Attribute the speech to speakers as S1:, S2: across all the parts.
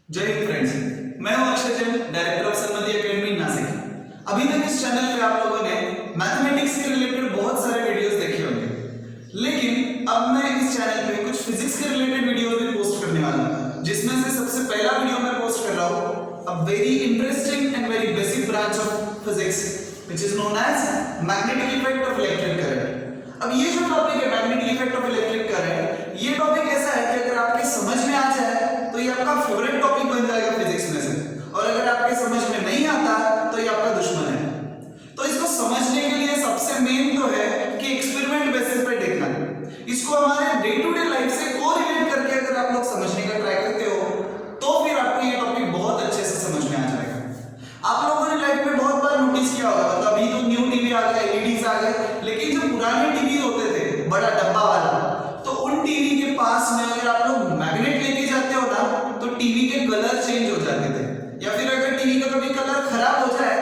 S1: जय हिंद फ्रेंड्स, मैं हूं Akshay Jain, director of Sanmati academy Nashik. अभी तक इस चैनल पे आप लोगों ने मैथमेटिक्स के रिलेटेड बहुत सारे वीडियोस देखे होंगे, लेकिन अब मैं इस चैनल पे कुछ फिजिक्स के रिलेटेड वीडियोस भी पोस्ट करने वाला हूं, जिसमें से सबसे पहला वीडियो मैं पोस्ट कर रहा हूं a very interesting and very basic branch of physics which is known as magnetic effect of electric current. अब ये जो टॉपिक है magnetic effect of electric current, ये टॉपिक ऐसा है कि अगर आपके समझ में आ जाए तो ये आपका फेवरेट टॉपिक बन जाएगा फिजिक्स में से, और अगर आपके समझ में नहीं आता तो ये आपका दुश्मन है। तो इसको समझने के लिए सबसे मेन तो है कि एक्सपेरिमेंट बेसिस पे देखना। इसको हमारे डे टू डे लाइफ से कोरिलेट करके अगर आप लोग समझने का ट्राई करते हो तो फिर आपको ये टॉपिक बहुत अच्छे से समझ में आ जाएगा। आप लोगों ने लाइफ में बहुत बार नोटिस किया होगा, मतलब अभी तो न्यू टीवी आ गए, एलईडीज आ गए, लेकिन जो पुराने टीवी होते थे बड़ा डब्बा वाला, तो उन टीवी के पास में अगर आप लोग मैग्नेट लेके जाते हो ना तो टीवी के कलर चेंज हो जाते थे, या फिर अगर टीवी का कभी कलर खराब हो जाए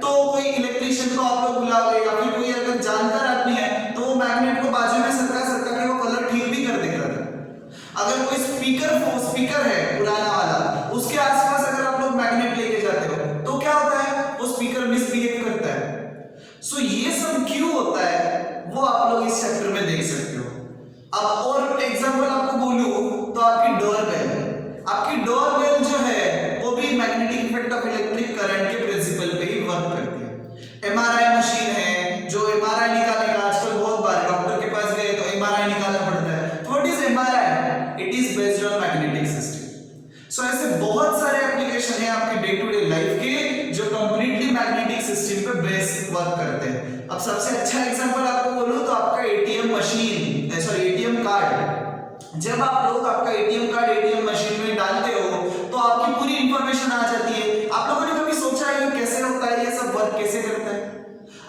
S1: तो कोई इलेक्ट्रिशियन को आप लोग बुलाओगे, या फिर कोई अगर जानकार आदमी है तो वो मैग्नेट को बाजू में सरका सरका के वो कलर ठीक भी कर देता था। अगर कोई स्पीकर है पुराना वाला, उसके आसपास अगर आप लोग मैग्नेट लेके जाते हो तो क्या होता है, वो स्पीकर मिसबिहेव करता है। सो ये सब क्यों होता है वो आप लोग इस चैप्टर में देख सकते हो। अब और एग्जांपल आपको बोलूं तो आपकी डोरबेल जो है वो भी magnetic effect of electric current के प्रिंसिपल पे ही वर्क करती है। एमआरआई मशीन है, जो एमआरआई निकालने का आजकल बहुत बार डॉक्टर के पास गए तो एमआरआई निकालना पड़ता है। What is MRI? It is based on magnetic system. So ऐसे बहुत सारे एप्लीकेशन है आपके डे टू डे लाइफ के जो कंप्लीटली मैग्नेटिक सिस्टम पे बेस वर्क करते हैं। अब सबसे अच्छा एग्जांपल आपको बोलूं तो आपका एटीएम कार्ड। जब आप लोग आपका एटीएम कार्ड एटीएम मशीन में डालते हो तो आपकी पूरी इंफॉर्मेशन आ जाती है। आप लोगों ने कभी सोचा है कि कैसे होता है, ये सब वर्क कैसे करता है?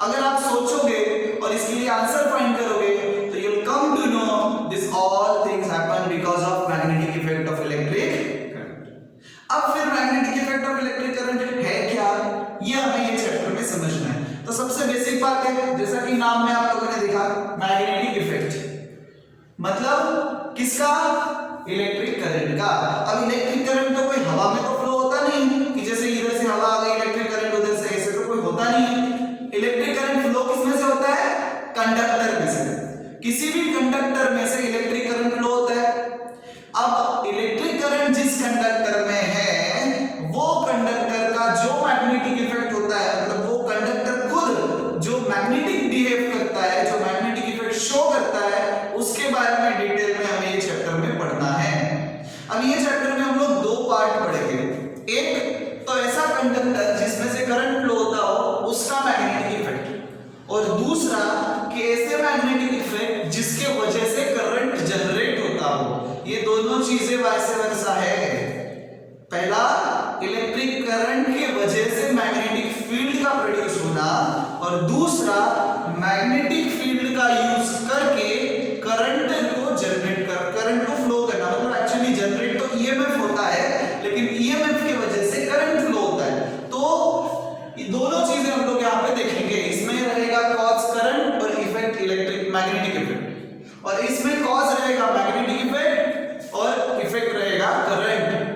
S1: अगर आप सोचोगे और इसके लिए आंसर फाइंड करोगे तो you will come to know this all things happen because of magnetic effect of electric current. अब फिर magnetic effect of electric current है क्या, ये हमें ये चैप्टर में समझना है। तो सबसे बेसिक बात है, जैसा कि नाम में आप लोगों ने देखा मैग्नेटिक इफेक्ट, मतलब किसका? इलेक्ट्रिक करंट का। अब इलेक्ट्रिक करंट तो कोई हवा में तो फ्लो होता नहीं कि जैसे इधर से हवा आ गई इलेक्ट्रिक करंट उधर से, ऐसे तो कोई होता नहीं है। इलेक्ट्रिक करंट फ्लो किसमें से होता है? कंडक्टर में से। किसी भी कंडक्टर में से इलेक्ट्रिक करंट फ्लो होता है। अब इलेक्ट्रिक करंट जिस कंडक्टर में है वो कंडक्टर का जो मैग्नेटिक इफेक्ट होता है, मतलब वो कंडक्टर खुद जो मैग्नेटिक बिहेव करता है, जो मैग्नेटिक इफेक्ट शो करता है, उसके बारे में डिटेल में हमें ये चैप्टर में पढ़ना है। अब ये चैप्टर में हम लोग दो पार्ट पढ़ेंगे। एक तो ऐसा कंडक्टर जिसमें से करंट फ्लो होता हो उसका मैग्नेटिक इफेक्ट, और दूसरा कि ऐसे मैग्नेटिक इफेक्ट जिसके वजह से करंट जनरेट होता हो। ये दोनों चीजें वाइस वर्सा है। पहला इलेक्ट्रिक करंट के वजह से मैग्नेटिक फील्ड का प्रोड्यूस होना, और दूसरा मैग्नेटिक फील्ड का यूज करके करंट को जनरेट कर करंट को फ्लो करना। मतलब एक्चुअली जनरेट तो ईएमएफ होता है, लेकिन ईएमएफ की वजह से करंट फ्लो होता है। तो ये दोनों चीजें हम लोग यहाँ पे देखेंगे। इसमें रहेगा कॉज करंट और इफेक्ट इलेक्ट्रिक मैग्नेटिक इफेक्ट, और इसमें कॉज रहेगा मैग्नेटिक इफेक्ट और इफेक्ट रहेगा करंट।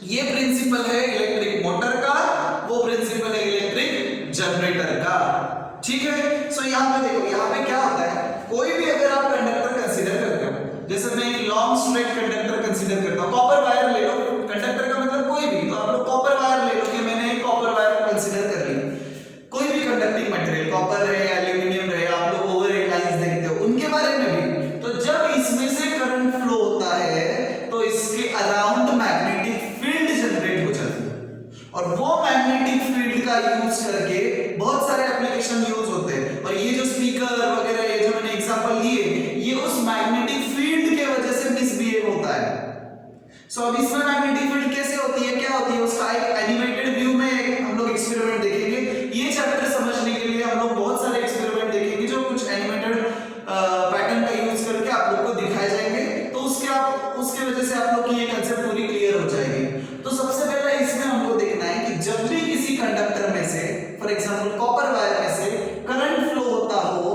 S1: ये प्रिंसिपल है इलेक्ट्रिक मोटर का, वो प्रिंसिपल है इलेक्ट्रिक जनरेटर का। ठीक है। सो यहाँ पे देखो, यहाँ पे क्या होता है, कोई भी अगर आप कंडक्टर कंसीडर करते हो, जैसे मैं एक लॉन्ग स्ट्रेट कंडक्टर कंसीडर करता हूँ, कॉपर वायर ले लो, कंडक्टर का मतलब कोई भी, तो आप लोग कॉपर वायर ले लो कि मैंने एक कॉपर वायर को कंसीडर कर लिया। कोई भी कंडक्टिंग मटेरियल, कॉपर रहे, एल्यूमिनियम रहे, आप लोग ओवर एक लाइंस देखते हो उनके बारे में भी, तो जब इसमें से करंट फ्लो होता है तो इसके अराउंड मैग्नेटिक फील्ड जनरेट हो जाती है, और वो मैग्नेटिक फील्ड का यूज करके बहुत सारे एप्लीकेशन यूज होते हैं। और ये जो स्पीकर वगैरह ये जो मैंने एग्जांपल दिए, ये उस मैग्नेटिक फील्ड के वजह से मिसबिहेव होता है। सो अब इसमें मैग्नेटिक फील्ड कैसे होती है, क्या होती है, उसका एक एनिमेटेड व्यू में हम लोग एक्सपेरिमेंट देखेंगे। ये चैप्टर समझने के लिए हम लोग बहुत सारे एक्सपेरिमेंट देखेंगे जो कुछ एनिमेटेड पैटर्न का यूज करके आप लोग को दिखाए जाएंगे, तो उसके वजह से आप लोग की ये कांसेप्ट पूरी क्लियर हो जाएगी। तो सबसे पहले इसमें हमको देखना है कि जब भी किसी कंडक्टर में से, फॉर एग्जांपल कॉपर वायर में से करंट फ्लो होता हो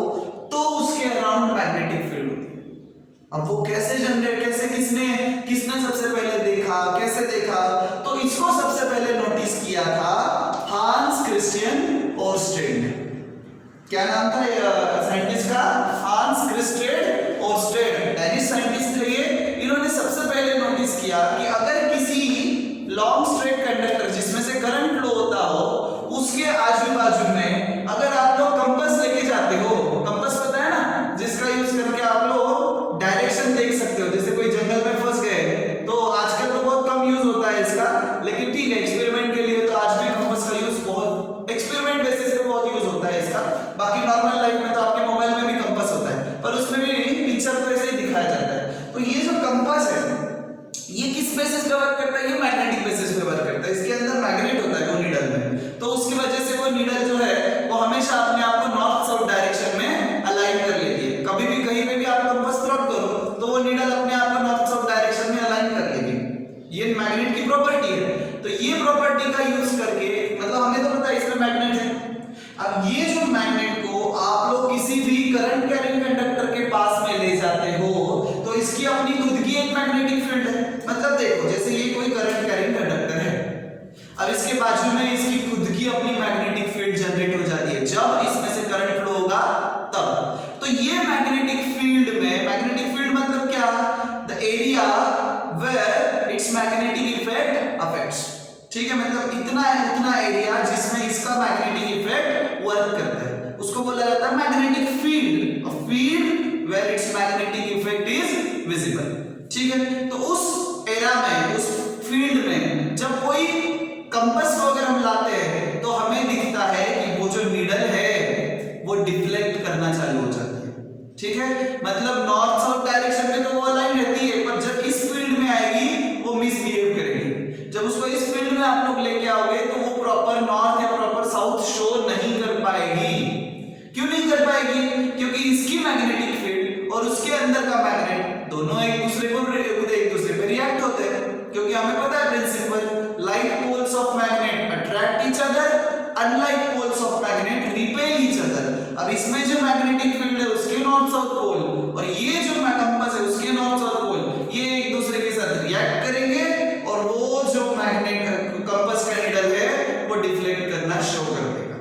S1: तो उसके अराउंड मैग्नेटिक फील्ड होती है। अब वो कैसे जनरेट, कैसे किसने सबसे पहले देखा, कैसे देखा, तो इसको सबसे पहले नोटिस किया था हांस क्रिस्टियन ओरस्टेड ने। क्या नाम था साइंटिस्ट का? हांस क्रिस्टियन ओरस्टेड, डेनिश साइंटिस्ट थे ये। इन्होंने सबसे पहले नोटिस किया कि अगर किसी लॉन्ग स्ट्रेट कंडक्टर जिसमें से करंट फ्लो होता हो उसके आजू बाजू में अगर आप लोग कंपास लेके जाते हो, कंपास पता है ना, जिसका यूज करके आप लोग डायरेक्शन देख सकते हो। जैसे कोई जंगल में फंस गए तो आजकल तो बहुत कम यूज होता है इसका, लेकिन ठीक है एक्सपेरिमेंट के लिए तो आज भी कंपास का यूज बहुत एक्सपेरिमेंट बेसिस पे बहुत यूज होता है इसका। बाकी नॉर्मल लाइफ में तो आपके मोबाइल में भी कंपास होता है, पर उसमें भी पिक्चर तो ऐसे ही दिखाया जाता है। तो ये जो कंपास है ये किस बेसिस पे वर्क करता है? ये मैग्नेटिक बेसिस पे वर्क करता है। इसके अंदर मैग्नेट होता है वो नीडल में, तो उसकी वजह से वो नीडल जो है वो हमेशा अपने आप को नॉर्थ साउथ डायरेक्शन में अलाइन कर लेती है। कभी भी कहीं पे भी आप कंपास थ्रोट करो तो वो नीडल अपने आप को नॉर्थ साउथ डायरेक्शन में अलाइन कर लेगी। ये मैग्नेट की प्रॉपर्टी है। तो ये प्रॉपर्टी का यूज करके, मतलब हमें तो पता है इसमें मैग्नेट है, अब ये जो मैग्नेट को आप लोग किसी भी करंट कैरिंग कंडक्टर के पास में ले जाते हो तो इसकी अपनी खुद की एक मैग्नेटिक फील्ड है। मतलब देखो जैसे ये कोई करंट कैरिंग कंडक्टर है, अब इसके बाजू में इसकी खुद की अपनी मैग्नेटिक फील्ड जनरेट हो जाती है जब इसमें से करंट फ्लो होगा तब। तो ये मैग्नेटिक फील्ड में, मैग्नेटिक फील्ड मतलब क्या? The area where its magnetic effect affects, ठीक है, मतलब उतना एरिया जिसमें इसका मैग्नेटिक इफेक्ट वर्क करता है उसको बोला जाता है magnetic field. A field where its magnetic effect is visible, ठीक है। तो उस एरा में, उस फील्ड में जब कोई कंपास को अगर हम लाते हैं तो हमें दिखता है कि वो जो नीडल है वो डिफ्लेक्ट करना चालू हो जाती है, ठीक है। मतलब नॉर्थ साउथ डायरेक्शन में तो वो अलाइन रहती है, पर जब इस फील्ड में आएगी वो मिसबिहेव करेगी। जब उसको इस फील्ड में आप लोग लेके आओगे तो वो प्रॉपर नॉर्थ या प्रॉपर साउथ शो नहीं कर पाएगी। क्यों नहीं कर पाएगी? क्योंकि इसकी मैग्नेटिक फील्ड और उसके अंदर का मैग्नेट दोनों एक दूसरे पे रिएक्ट होते हैं। क्योंकि हमें पता है principle, like poles of magnet attract each other, unlike poles of magnet repel each other. अब इसमें जो मैग्नेटिक फील्ड है उसके नॉर्थ साउथ पोल और ये जो कंपास है उसके नॉर्थ साउथ पोल, ये एक दूसरे के साथ रिएक्ट करेंगे और वो जो मैग्नेट कंपास का नीडल है वो डिफ्लेक्ट करना शो कर देगा।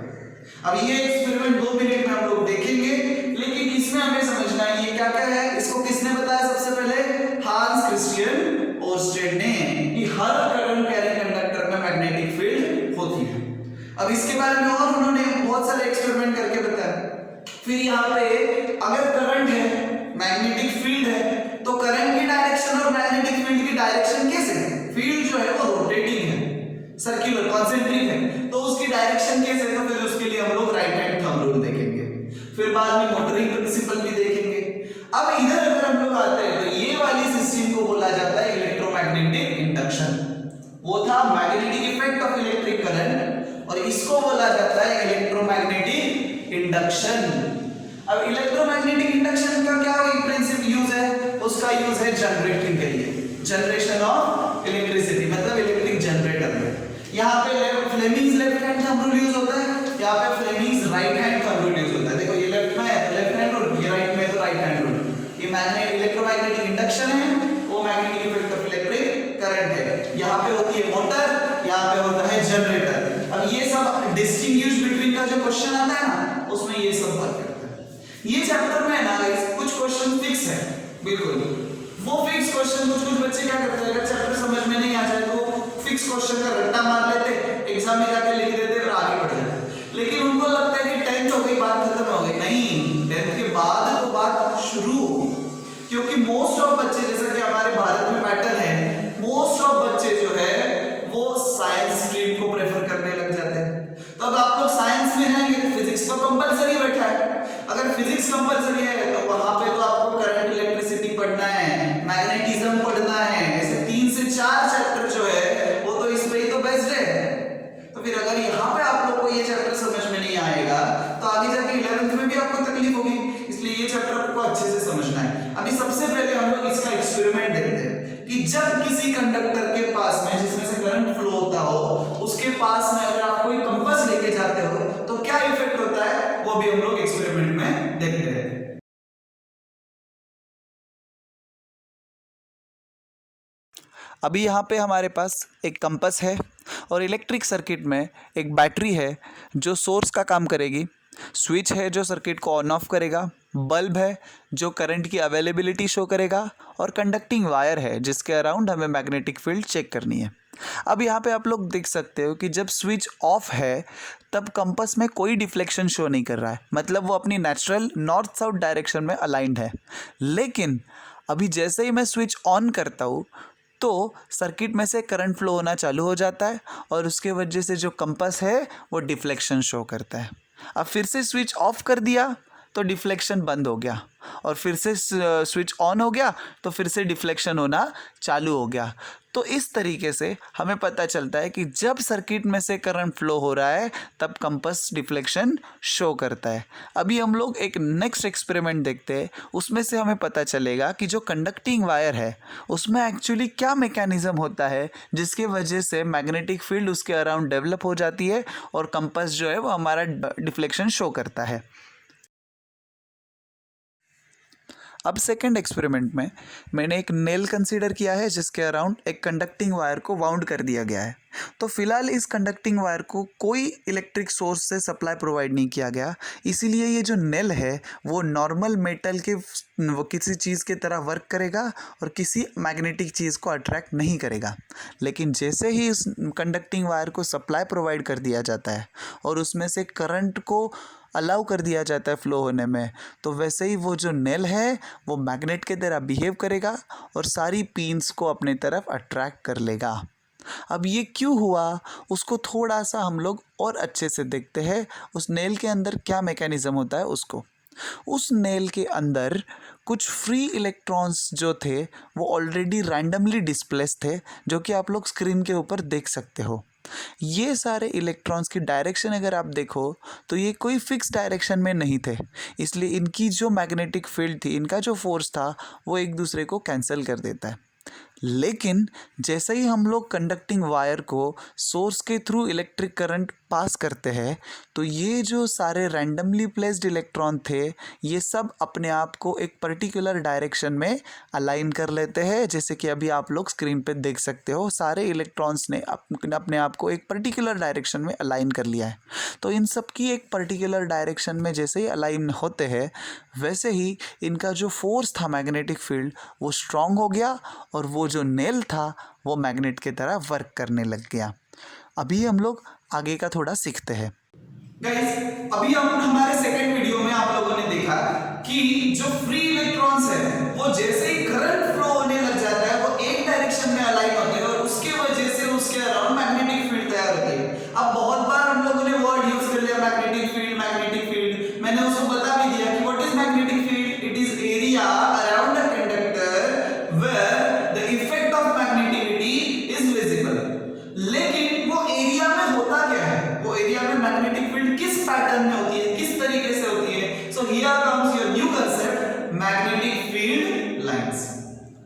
S1: अब ये एक्सपेरिमेंट 2 मिनट में हम लोग देखेंगे, लेकिन इसमें हमें समझना है ये क्या क्या है। इसको किसने बताया सबसे पहले? हांस क्रिस्टियन ओरस्टेड ने, कि हर करंट कैरिंग कंडक्टर में मैग्नेटिक फील्ड होती है। अब इसके बारे में और उन्होंने बहुत सारे एक्सपेरिमेंट करके बताया। फिर यहाँ पे अगर करंट है, मैग्नेटिक फील्ड है, तो करंट की डायरेक्शन और मैग्नेटिक फील्ड की डायरेक्शन कैसे है? फील्ड जो है वो रोटेटिंग है, सर्कुलर कॉन्सेंट्रिक है, तो उसकी डायरेक्शन कैसे है? तो फिर उसके लिए हम लोग राइट हैंड थंब रूल देखेंगे, फिर बाद में मोटरिंग प्रिंसिपल भी देखेंगे। अब इधर अगर हम लोग आते हैं तो ये वाली सिस्टम को बोला जाता है इलेक्ट्रोमैग्नेटिक इंडक्शन। वो था magnetic effect of electric current और इसको बोला जाता है इलेक्ट्रोमैग्नेटिक इंडक्शन। अब इलेक्ट्रोमैग्नेटिक इंडक्शन का क्या प्रिंसिपल यूज है? उसका यूज है जनरेटिंग के लिए, जनरेशन ऑफ इलेक्ट्रिसिटी, मतलब इलेक्ट्रिक जनरेटर में। यहाँ पे Fleming's left hand thumb rule use होता है, यहाँ पे Fleming's right hand thumb rule use होता है। देखो ये लेफ्ट में है तो लेफ्ट हैंड रूल, ये राइट में तो राइट हैंड रूल। ये मैग्नेटिक इलेक्ट्रोमैग्नेटिक इंडक्शन है, वो magnetic effect of electric current है। यहाँ पे होती है मोटर, यहाँ पे होता है जनरेटर। अब ये सब डिस्टिंग्विश बिटवीन का जो क्वेश्चन आता है ना उसमें ये सब बात करते हैं। ये चैप्टर में ना कुछ क्वेश्चन फिक्स है, बिल्कुल वो फिक्स क्वेश्चन। कुछ बच्चे क्या करते हैं, अगर चैप्टर समझ में नहीं आ जाए तो फिक्स क्वेश्चन का रट्टा मार लेते, एग्जाम में जाके लिख देते और आगे बढ़ जाते। लेकिन उनको लगता है कि 10th हो गई बात खत्म हो गई, नहीं, 10th के बाद तो बात शुरू होगी। क्योंकि मोस्ट ऑफ बच्चे, जैसा कि हमारे भारत में पैटर्न है, मोस्ट ऑफ बच्चे जो है वो साइंस स्ट्रीम को प्रेफर करने लग जाते हैं। तो अब आप लोग साइंस में रहेंगे तो फिजिक्स तो कंपलसरी बैठा है। अगर फिजिक्स कंपलसरी है तो वहां पे तो आपको करंट इलेक्ट्रिसिटी पढ़ना है, मैग्नेटिज्म पढ़ना है, ऐसे 3 से 4 चैप्टर जो है वो तो इस पे ही तो बेस्ड है। तो फिर अगर यहाँ पे आप लोग को ये चैप्टर समझ में नहीं आएगा तो आगे जाके 11th में भी आपको तकलीफ होगी। इसलिए ये चैप्टर आपको अच्छे से समझना है। अभी सबसे पहले हम लोग इसका एक्सपेरिमेंट देखते हैं कि जब किसी कंडक्टर के पास में जिसमें से करंट फ्लो होता हो उसके पास में अगर आप कोई कंपास लेके जाते हो तो क्या इफेक्ट होता है, वो भी हम लोग एक्सपेरिमेंट में देखते हैं। अभी यहाँ पे हमारे पास एक कंपास है और इलेक्ट्रिक सर्किट में एक बैटरी है जो सोर्स का काम करेगी, स्विच है जो सर्किट को ऑन ऑफ करेगा, बल्ब है जो करंट की अवेलेबिलिटी शो करेगा और कंडक्टिंग वायर है जिसके अराउंड हमें मैग्नेटिक फील्ड चेक करनी है। अब यहाँ पे आप लोग देख सकते हो कि जब स्विच ऑफ है तब कंपास में कोई डिफ्लेक्शन शो नहीं कर रहा है, मतलब वो अपनी नेचुरल नॉर्थ साउथ डायरेक्शन में अलाइंड है। लेकिन अभी जैसे ही मैं स्विच ऑन करता हूँ तो सर्किट में से करंट फ्लो होना चालू हो जाता है और उसके वजह से जो कंपास है वो डिफ्लेक्शन शो करता है। अब फिर से स्विच ऑफ कर दिया तो डिफ्लेक्शन बंद हो गया और फिर से स्विच ऑन हो गया तो फिर से डिफ्लेक्शन होना चालू हो गया। तो इस तरीके से हमें पता चलता है कि जब सर्किट में से करंट फ्लो हो रहा है तब कंपास डिफ्लेक्शन शो करता है। अभी हम लोग एक नेक्स्ट एक्सपेरिमेंट देखते हैं, उसमें से हमें पता चलेगा कि जो कंडक्टिंग वायर है उसमें एक्चुअली क्या मैकेनिज्म होता है जिसकी वजह से मैग्नेटिक फील्ड उसके अराउंड डेवलप हो जाती है और कंपास जो है वो हमारा डिफ्लेक्शन शो करता है। अब सेकेंड एक्सपेरिमेंट में मैंने एक नेल कंसीडर किया है जिसके अराउंड एक कंडक्टिंग वायर को वाउंड कर दिया गया है। तो फिलहाल इस कंडक्टिंग वायर को कोई इलेक्ट्रिक सोर्स से सप्लाई प्रोवाइड नहीं किया गया, इसीलिए ये जो नेल है वो नॉर्मल मेटल के किसी चीज़ की तरह वर्क करेगा और किसी मैग्नेटिक चीज़ को अट्रैक्ट नहीं करेगा। लेकिन जैसे ही इस कंडक्टिंग वायर को सप्लाई प्रोवाइड कर दिया जाता है और उसमें से करंट को अलाउ कर दिया जाता है फ्लो होने में, तो वैसे ही वो जो नेल है वो मैग्नेट की तरह बिहेव करेगा और सारी पिन्स को अपने तरफ अट्रैक्ट कर लेगा। अब ये क्यों हुआ उसको थोड़ा सा हम लोग और अच्छे से देखते हैं, उस नेल के अंदर क्या मैकेनिज्म होता है उसको। उस नेल के अंदर कुछ फ्री इलेक्ट्रॉन्स जो थे वो ऑलरेडी रैंडमली डिस्प्लेस थे, जो कि आप लोग स्क्रीन के ऊपर देख सकते हो। ये सारे इलेक्ट्रॉन्स की डायरेक्शन अगर आप देखो तो ये कोई फिक्स डायरेक्शन में नहीं थे, इसलिए इनकी जो मैग्नेटिक फील्ड थी, इनका जो फोर्स था वो एक दूसरे को कैंसिल कर देता है। लेकिन जैसे ही हम लोग कंडक्टिंग वायर को सोर्स के थ्रू इलेक्ट्रिक करंट पास करते हैं तो ये जो सारे रैंडमली प्लेस्ड इलेक्ट्रॉन थे ये सब अपने आप को एक पर्टिकुलर डायरेक्शन में अलाइन कर लेते हैं। जैसे कि अभी आप लोग स्क्रीन पे देख सकते हो, सारे इलेक्ट्रॉन्स ने अपने आप को एक पर्टिकुलर डायरेक्शन में अलाइन कर लिया है। तो इन सब की एक पर्टिकुलर डायरेक्शन में जैसे ही अलाइन होते हैं वैसे ही इनका जो फोर्स था मैग्नेटिक फील्ड वो स्ट्रांग हो गया और वो जो नेल था वो मैग्नेट की तरह वर्क करने लग गया। अभी हम लोग आगे का थोड़ा सीखते हैं।
S2: गाइस, अभी हम हमारे सेकंड वीडियो में आप लोगों ने देखा कि जो फ्री इलेक्ट्रॉन्स है वो जैसे ही करंट फ्लो होने लग जाता है वो एक डायरेक्शन में अलाइन होते हैं और उसके वजह से उसके अराउंड मैग्नेटिक फील्ड तैयार होती है। अब बहुत बार हम लोगों ने वर्ड यूज कर लिया मैग्नेटिक फील्ड, मैग्नेटिक फील्ड। मैंने उसको बता भी दिया कि what is magnetic field, it is area around a conductor where the effect of magnetivity is visible. लेकिन वो एरिया में होता क्या है, वो एरिया में मैग्नेटिक फील्ड किस पैटर्न में होती है, किस तरीके से होती है। So here comes your new concept magnetic field lines.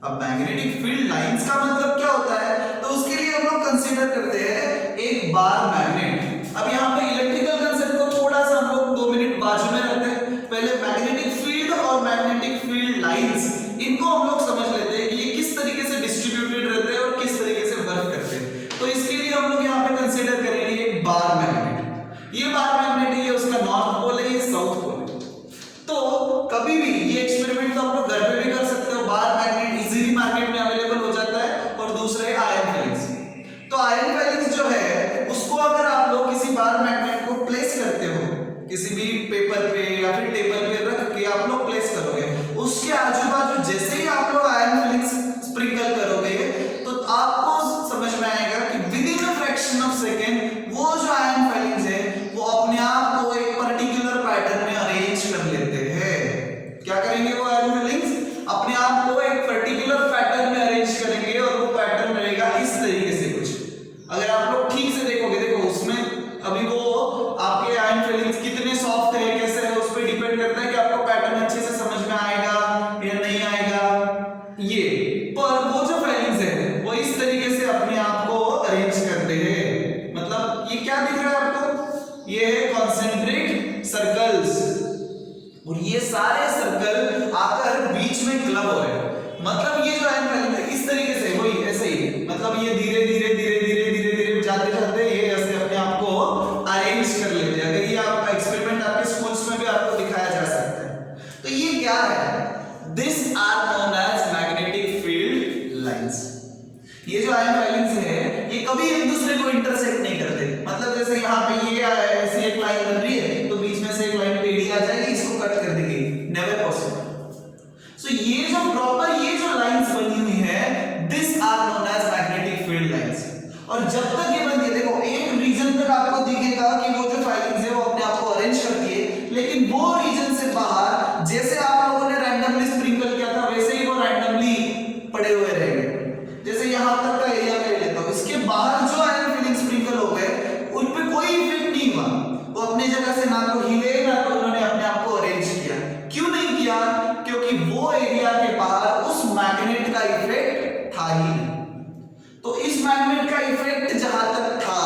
S2: अब मैग्नेटिक फील्ड लाइंस का मतलब क्या होता है, तो उसके लिए हम लोग कंसीडर करते हैं एक बार मैग्नेट। अब यहाँ पे इलेक्ट्रिकल कांसेप्ट को थोड़ा सा हम लोग 2 मिनट बाजू में रखते हैं। पहले मैग्नेटिक फील्ड और मैग्नेटिक फील्ड लाइंस इनको हम लोग समझ लेते हैं कि ये किस तरीके से डिस्ट्रीब्यूटेड रहते हैं और किस तरीके से वर्क करते हैं। तो इसके लिए हम लोग यहाँ पे कंसीडर करेंगे एक बार मैग्नेट। ये बार मैग्नेट है, ये उसका नॉर्थ पोल है, ये साउथ पोल है। तो कभी भी ये एक्सपेरिमेंट तो आप लोग घर पे भी कर सकते हो। बार मैग्नेट इजीली मार्केट में अवेलेबल हो जाता है। और दूसरे आयरन फिलिंग्स। तो आयरन फिलिंग्स जो है उसको अगर आप लोग किसी बार मैग्नेट को प्लेस करते हो किसी भी पेपर पे या फिर टेबल पे रख के आप लोग प्लेस करोगे, उसके आजू बाजू जैसे ही आप लोग आयरन फिलिंग्स स्प्रिंकल करोगे तो आपको समझ में आएगा कि with in a fraction of second वो जो आयरन फिलिंग्स है वो अपने आप को एक पर्टिकुलर पैटर्न में अरेंज कर लेते हैं। क्या करेंगे वो आयरन फिलिंग्स अपने आप को एक पर्टिकुलर पैटर्न में अरेंज करेंगे और वो पैटर्न रहेगा इस तरीके से कुछ। अगर आप लोग ठीक से देखोगे, देखो उसमें अभी वो आपके आयरन फिलिंग्स कितने सॉफ्ट है कैसे है उस पर डिपेंड करता है कि आपको पैटर्न अच्छे से समझ में आएगा या नहीं आएगा। ये पर वो जो फिलिंग्स है वो इस तरीके से अपने आप को अरेंज करते हैं। मतलब ये क्या दिख रहा है आपको, ये है कॉन्सेंट्रिक सर्कल्स और ये सारे सर्कल आकर बीच में क्लब हो रहे हैं। मतलब ये जो आयरन फिलिंग है इस तरीके से वही ऐसे ही
S1: ये जो प्रॉपर ये जो लाइंस बनी हुई है, this are known as magnetic field lines. और जब तक ये बनती है, देखो एक रीजन तक आपको दिखेगा कि वो जो फाइलिंग्स है वो अपने आप को अरेंज करती है, लेकिन वो रीजन से बाहर जैसे आप लोगों ने रैंडमली स्प्रिंकल किया था वैसे ही वो रैंडमली पड़े हुए रहेंगे। जैसे यहां तक का एरिया मैं ले लेता हूं, इसके बाहर जो आयन फीलिंग स्प्रिंकल हो गए उन पे कोई इफेक्ट नहीं हुआ, वो अपनी जगह से ना तो हिले ना तो उन्होंने अपने आप को अरेंज किया। क्यों नहीं किया? क्योंकि वो एरिया के बाहर उस मैग्नेट का इफेक्ट था ही नहीं। तो इस मैग्नेट का इफेक्ट जहां तक था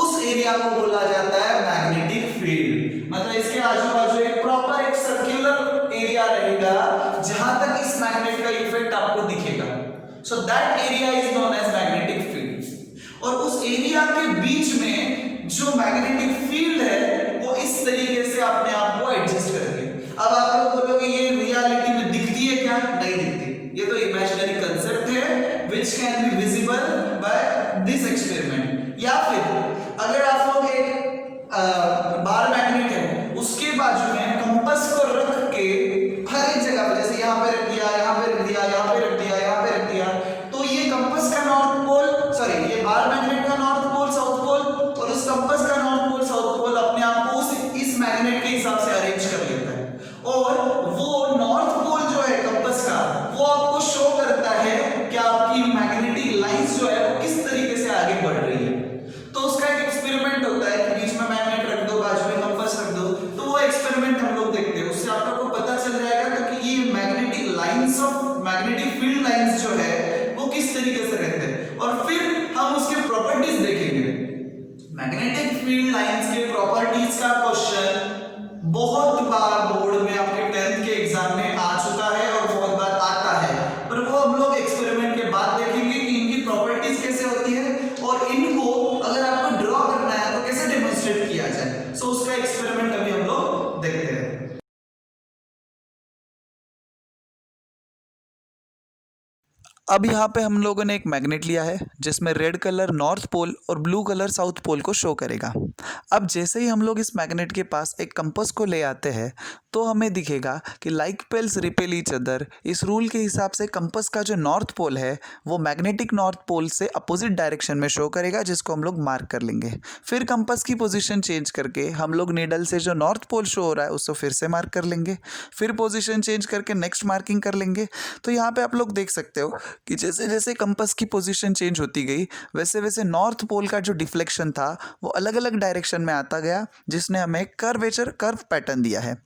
S1: उस एरिया को बोला जाता है मैग्नेटिक फील्ड। मतलब इसके आजू बाजू एक प्रॉपर एक सर्कुलर एरिया रहेगा जहां तक इस मैग्नेट का इफेक्ट आपको दिखेगा। So that area is known as magnetic field. और उस एरिया के बीच में जो मैग्नेटिक फील्ड है वो इस तरीके से अपने आप को एडजस्ट करेगी। अब आप लोग बोलोगे ये रियलिटी में दिखती है क्या? नहीं दिखती, ये तो इमेजिनरी कंसेप्ट है which can be visible by this experiment। या फिर अगर आप लोग एक बार मैग्नेट है उसके बाजू में कंपास को रख के हर एक जगह पर, जैसे यहाँ पे रख दिया, यहाँ पे रख दिया, यहाँ पे रख दिया, यहाँ पे रख दिया, तो ये कंपास का नॉर्थ पोल, सॉरी ये बार मैग्नेट का नॉर्थ पोल साउथ पोल और उस कंपास का नॉर्थ पोल साउथ पोल अपने आप को इस मैग्नेट के हिसाब से अरेंज कर लेता है। और वो नॉर्थ पोल जो है कंपास का वो आपको शो करता है कि आपकी मैग्नेटिक लाइंस जो है वो किस तरीके से आगे बढ़ रही है। तो उसका एक एक्सपेरिमेंट होता है कि बीच में मैग्नेट रख दो, बाजू में कंपास रख दो, तो वो एक्सपेरिमेंट हम लोग देखते हैं, उससे आप लोग को पता चल जाएगा क्योंकि ये magnetic lines of magnetic field lines जो है वो किस तरीके से रहते हैं। और फिर हम उसके प्रॉपर्टीज देखेंगे। मैग्नेटिक फील्ड लाइंस के प्रॉपर्टीज का क्वेश्चन बहुत बार बोर्ड में आपके 10th के एग्जाम में आ चुका है और बहुत बार आता है, पर वो हम लोग एक्सपेरिमेंट के बाद देखेंगे कि इनकी प्रॉपर्टीज कैसे होती है और इनको अगर आपको ड्रॉ करना है तो कैसे डेमोंस्ट्रेट किया जाए। सो उसका एक्सपेरिमेंट अभी हम लोग देखते हैं।
S2: अब यहाँ पे हम लोगों ने एक मैग्नेट लिया है जिसमें रेड कलर नॉर्थ पोल और ब्लू कलर साउथ पोल को शो करेगा। अब जैसे ही हम लोग इस मैग्नेट के पास एक कंपास को ले आते हैं तो हमें दिखेगा कि like poles repel each other. इस रूल के हिसाब से कंपास का जो नॉर्थ पोल है वो मैग्नेटिक नॉर्थ पोल से अपोजिट डायरेक्शन में शो करेगा, जिसको हम लोग मार्क कर लेंगे। फिर कंपास की पोजीशन चेंज करके हम लोग नीडल से जो नॉर्थ पोल शो हो रहा है उसको फिर से मार्क कर लेंगे, फिर पोजीशन चेंज करके नेक्स्ट मार्किंग कर लेंगे। तो यहाँ पे आप लोग देख सकते हो कि जैसे जैसे कंपास की पोजीशन चेंज होती गई वैसे वैसे नॉर्थ पोल का जो डिफ्लेक्शन था वो अलग अलग डायरेक्शन में आता गया, जिसने हमें कर्व पैटर्न दिया है।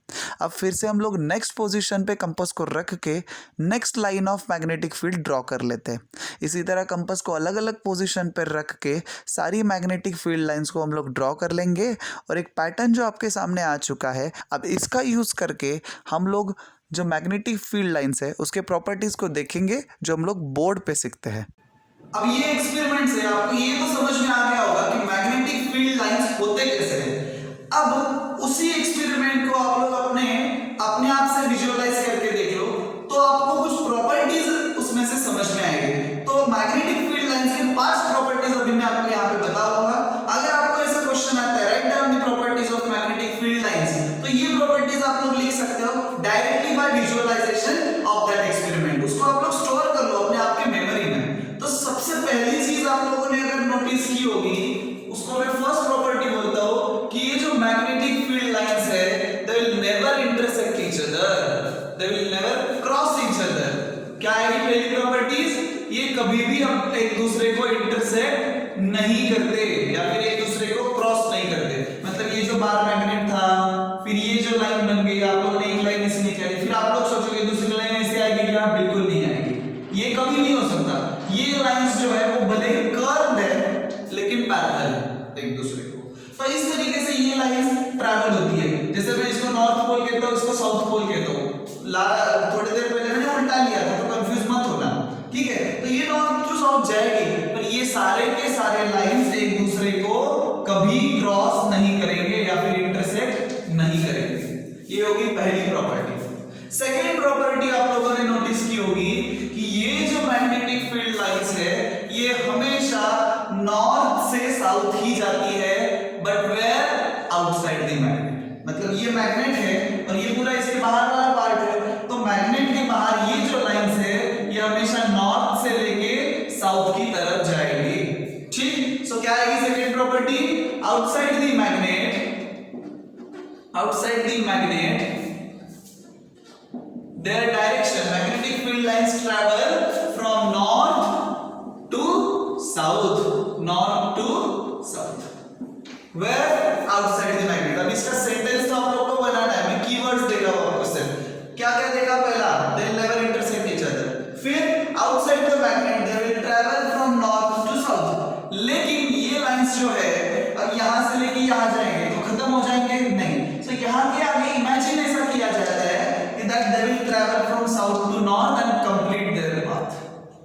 S2: अब फिर से हम लोग नेक्स्ट पोजीशन पे कंपास को रख के next line of magnetic field draw कर लेते हैं। इसी तरह कंपास को अलग अलग पोजीशन पर रख के सारी मैग्नेटिक फील्ड लाइंस को हम लोग ड्रॉ कर लेंगे और एक पैटर्न जो आपके सामने आ चुका है, अब इसका यूज़ करके हम लोग जो मैग्नेटिक फील्ड लाइंस है उसके प्रॉपर्टीज को देखेंगे जो हम लोग बोर्ड पे सीखते हैं।
S1: अब ये एक्सपेरिमेंट से आपको ये तो समझ में आ गया होगा कि मैग्नेटिक फील्ड लाइंस होते कैसे हैं। अब उसी एक्सपेरिमेंट को आप लोग अपने आप से विजुअलाइज करके देख लो तो आपको कुछ प्रॉपर्टीज उसमें से समझ में आएंगे। तो मैग्नेटिक फील्ड लाइंस के 5 प्रॉपर्टीज अभी मैं आपको यहाँ पे बताऊंगा। अगर आपको ऐसा क्वेश्चन आता है write down the properties of magnetic field lines, तो ये प्रॉपर्टीज आप लोग लिख सकते हो directly by visualization of that experiment. उसको आप लोग स्टोर कर लो अपने आपके मेमोरी में। तो सबसे पहली चीज आप लोगों ने अगर नोटिस की होगी उसको मैं फर्स्ट प्रॉपर्टी बोलता हूं कि ये जो मैग्नेटिक फील्ड लाइंस है they will never intersect each other, they will never cross each other. क्या है ये पहली प्रॉपर्टीज? ये कभी भी हम एक दूसरे को इंटरसेक्ट नहीं करते या फिर एक दूसरे को क्रॉस नहीं करते। मतलब ये जो बार मैग्नेट था फिर ये जो लाइन बन गई, आप लोगों ने एक लाइन इसमें निकाली, फिर आप लोग सोचोगे दूसरी लाइन ऐसे आएगी क्या? बिल्कुल नहीं आएगी, ये कभी नहीं हो सकता। ये लाइंस जो है वो भले कर्व्ड है लेकिन पैरेलल है एक दूसरे को। तो इस तरीके से ये लाइंस ट्रैवल होती है। जैसे मैं इसको नॉर्थ पोल कहता हूँ, इसको साउथ पोल कहता हूँ। थोड़ी देर पहले मैंने उल्टा लिया था तो कंफ्यूज मत होना, ठीक है। तो ये नॉर्थ टू साउथ जाएगी पर ये सारे के सारे लाइंस एक दूसरे को कभी क्रॉस नहीं करेंगे या फिर इंटरसेक्ट नहीं करेंगे। ये होगी पहली प्रॉपर्टी। सेकेंड प्रॉपर्टी आप लोगों ने नोटिस की होगी कि ये जो मैग्नेटिक फील्ड लाइंस है ये हमेशा नॉर्थ से साउथ ही जाती है, but where outside the magnet. मतलब ये मैग्नेट है और ये पूरा इसके बाहर वाला पार्ट है, तो मैग्नेट के बाहर ये their direction, magnetic field lines travel from north to south, north to south, where outside the magnet. अब इसका सेंटेंस तो आप लोग को बनाना है, मैं कीवर्ड्स दे रहा हूं आपको सिर्फ। क्या क्या देगा? पहला, they will never intersect each other, फिर outside the magnet they will travel from north to south। लेकिन ये लाइंस जो है अब यहां से लेके यहां जाएंगे तो खत्म हो जाएंगे नहीं, तो यहां के आगे इमेजिन ऐसा किया जाता है कि that they will travel from south to north and complete their path।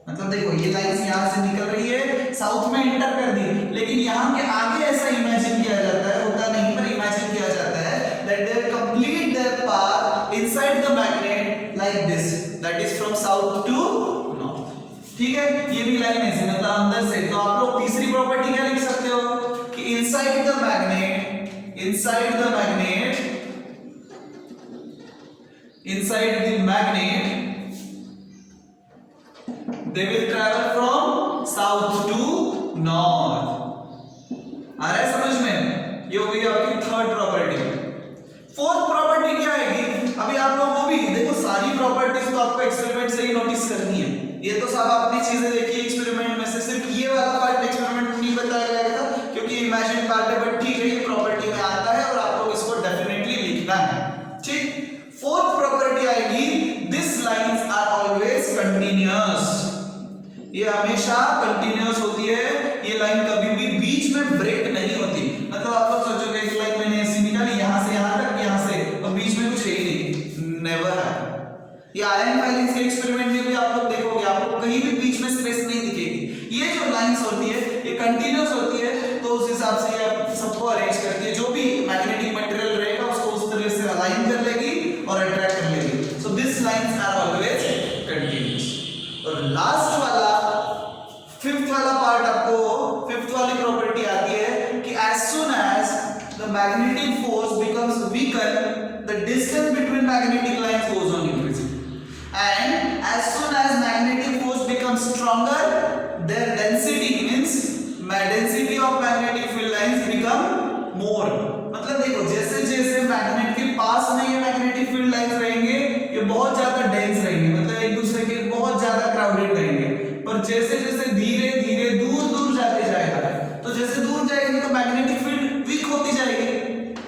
S1: मतलब देखो ये लाइंस यहां से निकल रही है, साउथ में एंटर कर दी, लेकिन यहां के आगे ऐसा इमेजिन किया जाता है, होता नहीं पर इमेजिन किया जाता है that they will complete their path inside the magnet like this, that is from south to north। ठीक है, ये भी लाइन ऐसे मतलब अंदर से। तो आप लोग तीसरी प्रॉपर्टी क्या लिख सकते हो कि inside the magnet, inside the magnet they will travel from south to north। आ रहा है समझ में? ये हो गई आपकी थर्ड प्रॉपर्टी। फोर्थ प्रॉपर्टी क्या आएगी? अभी आप लोगों को भी देखो सारी प्रॉपर्टीज तो आपको एक्सपेरिमेंट से ही नोटिस करनी है। ये तो सब आपने चीजें देखी एक्सपेरिमेंट में से, सिर्फ ये वाला पार्ट एक्सपेरिमेंट में नहीं बताया गया था क्योंकि इमेजिन पार्ट है, बट ठीक है ये प्रॉपर्टी में आता है और आप लोग इसको डेफिनेटली लिखना है। ठीक, फोर्थ प्रॉपर्टी आएगी this lines are always continuous. ये हमेशा कंटीन्यूअस होती है, ये लाइन कभी भी बीच में ब्रेक नहीं होती। मतलब आप लोग सोचोगे एक लाइन मैंने ऐसी निकाली यहां से यहां तक, यहां से, और बीच में कुछ है ही नहीं, नेवर है। ये आयन फाइलिंग्स के एक्सपेरिमेंट में भी आप लोग देखोगे, आपको कहीं भी बीच में स्पेस नहीं दिखेगी। ये जो लाइंस होती है ये कंटीन्यूअस होती है, तो उस हिसाब से ये सबको अरेंज करती है, जो भी मैग्नेटिक मटेरियल रहेगा उसको उस तरह से अलाइन कर लेगी और अट्रैक्ट कर लेगी। So this lines are always continuous. और लास्ट वाला फिफ्थ वाला पार्ट, आपको फिफ्थ वाली प्रॉपर्टी आती है कि as soon as the magnetic force becomes weaker, the distance between magnetic lines goes on increasing, and as soon as magnetic force becomes stronger, their density means density of magnetic field lines become more। मतलब देखो जैसे जैसे magnet के पास में ये magnetic field lines रहेंगे ये बहुत ज्यादा डेंस रहेंगे, मतलब एक दूसरे के बहुत ज्यादा क्राउडेड रहेंगे, पर जैसे जैसे धीरे धीरे दूर दूर जाते जाएगा, तो जैसे दूर जाएंगे तो मैग्नेटिक फील्ड वीक होती जाएगी।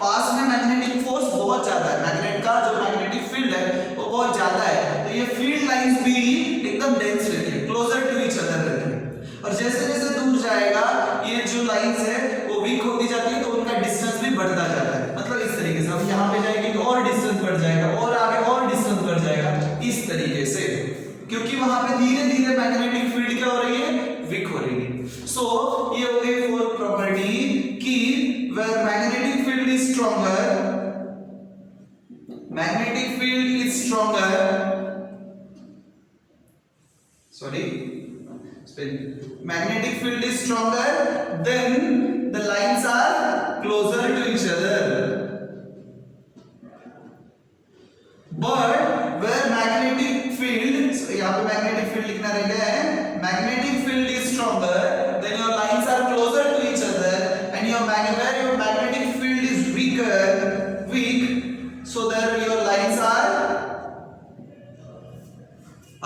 S1: पास में मैग्नेटिक फोर्स बहुत ज्यादा है, मैग्नेट का जो मैग्नेटिक फील्ड है वो बहुत ज्यादा है, तो ये फील्ड लाइंस भी एकदम डेंस रहती है, क्लोजर टू ईच अदर रहती है। और जैसे जैसे दूर जाएगा ये जो लाइंस है वो वीक होती जाती है, तो उनका डिस्टेंस भी बढ़ता जाता है। मतलब इस तरीके से अब यहाँ पे जाएगी तो और डिस्टेंस बढ़ जाएगा, और आगे और डिस्टेंस बढ़ जाएगा, इस तरीके से, क्योंकि वहां पे धीरे धीरे मैग्नेटिक फील्ड क्या हो रही है? वीक हो रही है। सो ये हो गई फोर्थ प्रॉपर्टी कि where magnetic field is stronger, magnetic field is stronger, sorry, magnetic field is stronger, then the lines are closer to each other, but where magnetic field, so यहाँ पे magnetic field लिखना रह गया है, magnetic field is stronger, then your lines are closer to each other, and where your magnetic field is weak, so that your lines are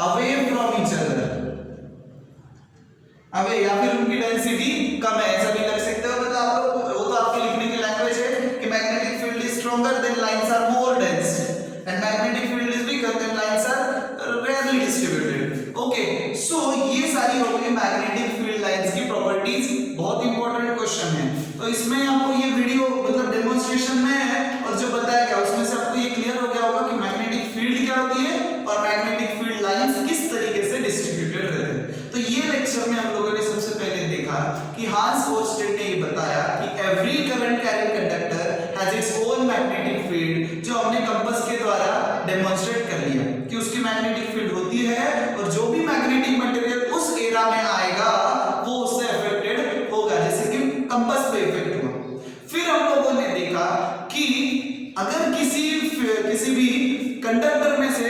S1: away from each other, away, या फिर उनकी density कम है, ऐसा भी लग सकते हो। मतलब आप लोग वो तो आपके लिखने की लैंग्वेज है कि magnetic field is stronger then lines are more dense, and magnetic field is weaker then lines are rarely distributed. Okay, so ये सारी हो गई मैग्नेटिक फील्ड लाइंस की प्रॉपर्टीज, बहुत इंपॉर्टेंट क्वेश्चन है। तो इसमें आपको ये वीडियो मतलब डेमोंस्ट्रेशन में है और जो बताया गया उसमें से आपको ये क्लियर हो गया होगा कि मैग्नेटिक फील्ड क्या होती है और मैग्नेटिक फील्ड लाइंस किस तरीके से डिस्ट्रीब्यूटेड रहते हैं। तो ये लेक्चर में हम लोगों ने सबसे पहले देखा कि हांस ओर्स्टेड ने ये बताया कि every current carrying conductor has its own magnetic field, जो हमने कंपास के द्वारा डेमोंस्ट्रेट कर लिया कि उसकी मैग्नेटिक फील्ड होती है और जो भी मैग्नेटिक मटेरियल उस एरा में आएगा वो उससे अफेक्टेड होगा, जैसे कि कंपास पे इफेक्ट हुआ। फिर हम लोगों ने देखा कि अगर किसी भी कंडक्टर में से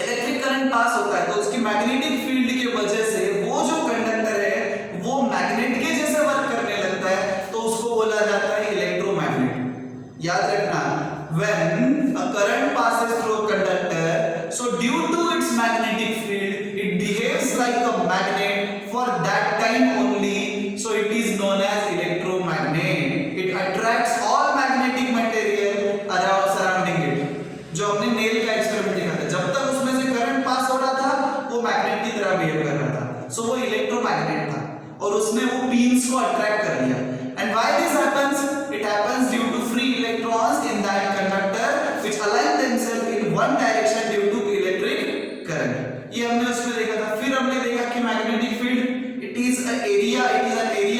S1: इलेक्ट्रिक करंट पास होता है तो उसकी मैग्नेटिक फील्ड की वजह से वो जो कंडक्टर है वो मैग्नेट के जैसे वर्क करने लगता है, तो उसको बोला जाता है इलेक्ट्रोमैग्नेट। याद रखना, when a current passes through a conductor, so field, it behaves like a magnet for that time only, so it is known as electromagnet. It attracts all magnetic material around surrounding it. जो हमने nail का experiment देखा था, जब तक उसमें से current pass हो रहा था वो मैग्नेट की तरह बिहेव कर रहा था, सो वो इलेक्ट्रोमैग्नेट था और उसने वो पीन्स को अट्रैक्ट कर लिया. And why this happens? It happens due to free electrons in that conductor which align themselves in one direction due to electric current. ये हमने उसमें देखा था. फिर हमने देखा कि magnetic field it is an area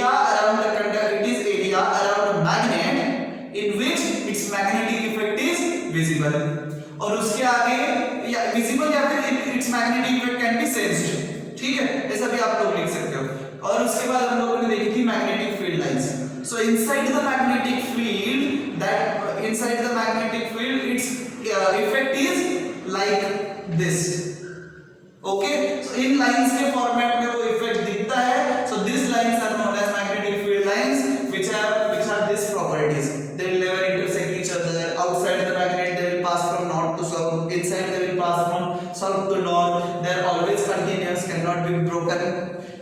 S1: around the conductor, it is area around a magnet in which its magnetic effect is visible. और उसके आगे या विजिबल या फिर its magnetic effect can B sensed. ठीक है, ऐसा भी आप लोग लिख सकते हो. और उसके बाद हम लोगों ने देखी थी magnetic field lines. So inside the magnetic field its effect is like this. Okay, so इन लाइंस के फॉर्मेट में वो इफेक्ट दिखता है. So this lines are known as magnetic field lines which have this properties. They will never intersect each other. Outside the magnet they will pass from north to south, inside they will pass from south to north. They are always continuous, cannot be broken.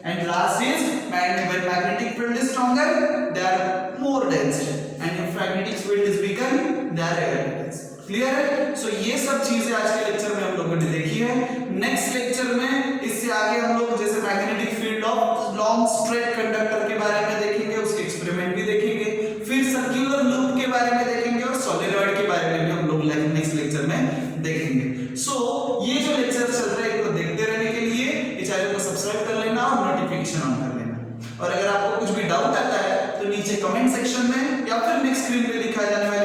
S1: And last is when magnetic field is stronger they are more dense, and if magnetic field is weaker they are very dense. Clear है? सो ये सब चीजें आज के lecture में हम लोगों ने देखी है. नेक्स्ट लेक्चर में इससे आगे हम लोग जैसे magnetic field of long straight conductor के बारे में देखेंगे, उसके एक्सपेरिमेंट भी देखेंगे, फिर सर्कुलर लूप के बारे में देखेंगे और सोलेनॉइड के बारे में भी हम लोग नेक्स्ट लेक्चर में देखेंगे. सो ये जो लेक्चर चल रहा है इसको देखते रहने के लिए इस चैनल को सब्सक्राइब कर लेना और नोटिफिकेशन ऑन कर लेना. और अगर आपको कुछ भी डाउट आता है तो नीचे कमेंट सेक्शन में या फिर नेक्स्ट स्क्रीन पे दिखाए जाने वाले